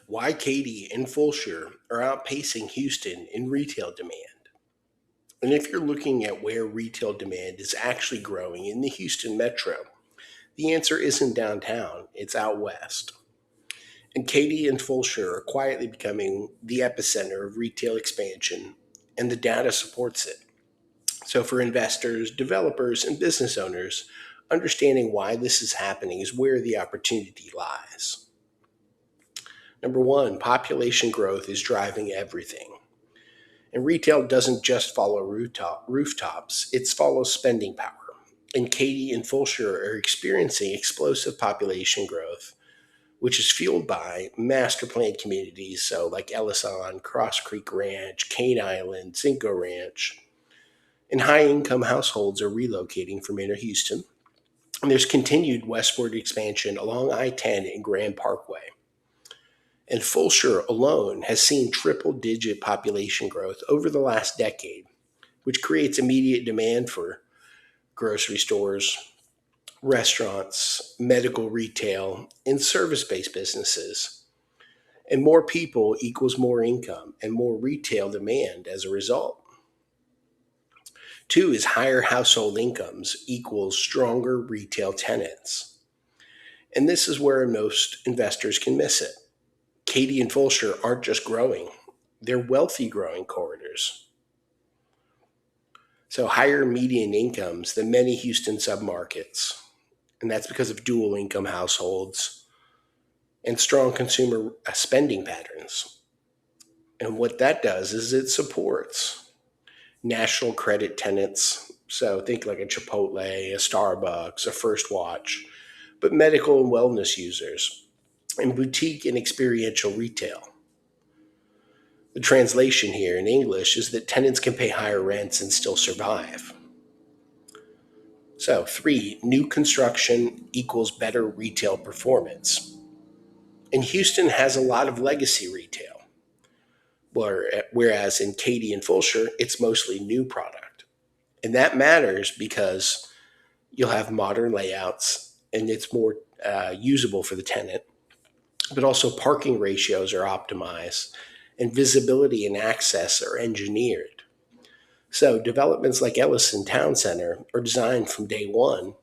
Why Katy and Fulshear are outpacing Houston in retail demand. And if you're looking at where retail demand is actually growing in the Houston metro, the answer isn't downtown, it's out west. And Katy and Fulshear are quietly becoming the epicenter of retail expansion, and the data supports it. So, for investors, developers, and business owners, understanding why this is happening is where the opportunity lies. Number one, population growth is driving everything. And retail doesn't just follow rooftops, it follows spending power. And Katy and Fulshear are experiencing explosive population growth, which is fueled by master planned communities, so like Ellison, Cross Creek Ranch, Cane Island, Cinco Ranch. And high income households are relocating from inner Houston. And there's continued westward expansion along I 10 and Grand Parkway. And Fulshear alone has seen triple digit population growth over the last decade, which creates immediate demand for grocery stores, restaurants, medical retail, and service based businesses. And more people equals more income and more retail demand as a result. Two is higher household incomes equals stronger retail tenants. And this is where most investors can miss it. Katy and Fulshear aren't just growing, they're wealthy growing corridors. So higher median incomes than many Houston submarkets. And that's because of dual income households and strong consumer spending patterns. And what that does is it supports national credit tenants. So think like a Chipotle, a Starbucks, a First Watch, but medical and wellness users, and boutique and experiential retail. The translation here in English is that tenants can pay higher rents and still survive. So, three, new construction equals better retail performance. And Houston has a lot of legacy retail, whereas in Katy and Fulshear, it's mostly new product. And that matters because you'll have modern layouts and it's more usable for the tenant, but also parking ratios are optimized and visibility and access are engineered. So developments like Ellison Town Center are designed from day one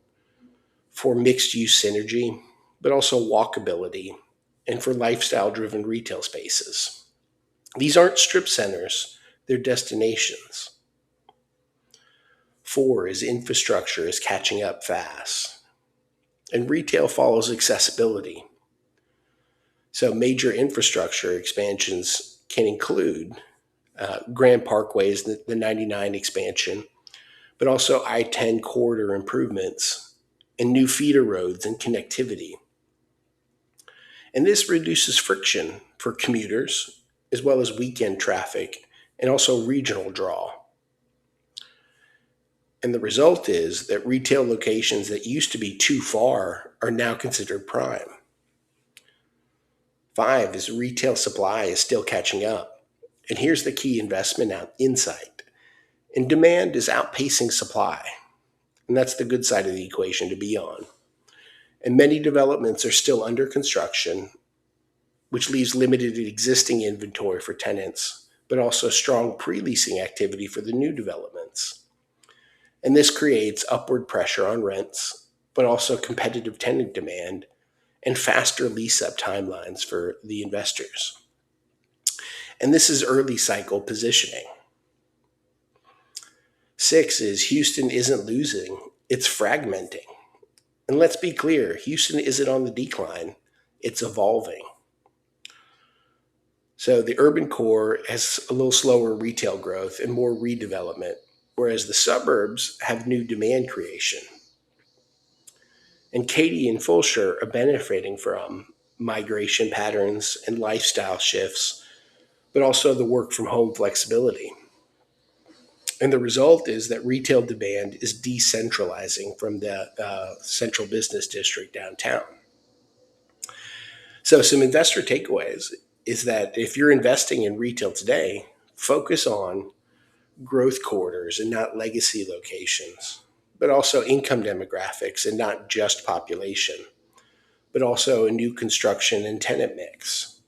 for mixed use synergy, but also walkability and for lifestyle driven retail spaces. These aren't strip centers, they're destinations. Four is infrastructure is catching up fast. And retail follows accessibility. So major infrastructure expansions can include Grand Parkways, the 99 expansion, but also I 10 corridor improvements and new feeder roads and connectivity. And this reduces friction for commuters as well as weekend traffic and also regional draw. And the result is that retail locations that used to be too far are now considered prime. Five is retail supply is still catching up. And here's the key investment insight. And demand is outpacing supply. And that's the good side of the equation to be on. And many developments are still under construction, which leaves limited existing inventory for tenants, but also strong pre-leasing activity for the new developments. And this creates upward pressure on rents, but also competitive tenant demand and faster lease-up timelines for the investors. And this is early cycle positioning. Six is Houston isn't losing, it's fragmenting. And let's be clear, Houston isn't on the decline, it's evolving. So the urban core has a little slower retail growth and more redevelopment, whereas the suburbs have new demand creation. And Katy and Fulshear are benefiting from migration patterns and lifestyle shifts, but also the work from home flexibility. And the result is that retail demand is decentralizing from the central business district downtown. So, some investor takeaways is that if you're investing in retail today, focus on growth corridors and not legacy locations, but also income demographics and not just population, but also a new construction and tenant mix.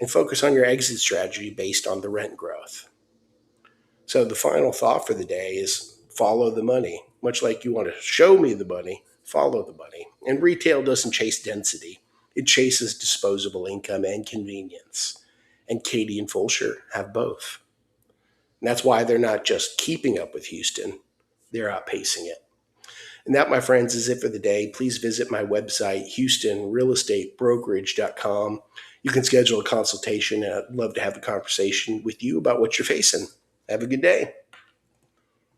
and focus on your exit strategy based on the rent growth. So the final thought for the day is follow the money. Much like you want to show me the money, follow the money. And retail doesn't chase density. It chases disposable income and convenience. And Katy and Fulshear have both. And that's why they're not just keeping up with Houston, they're outpacing it. And that, my friends, is it for the day. Please visit my website, HoustonRealEstateBrokerage.com. You can schedule a consultation, and I'd love to have a conversation with you about what you're facing. Have a good day.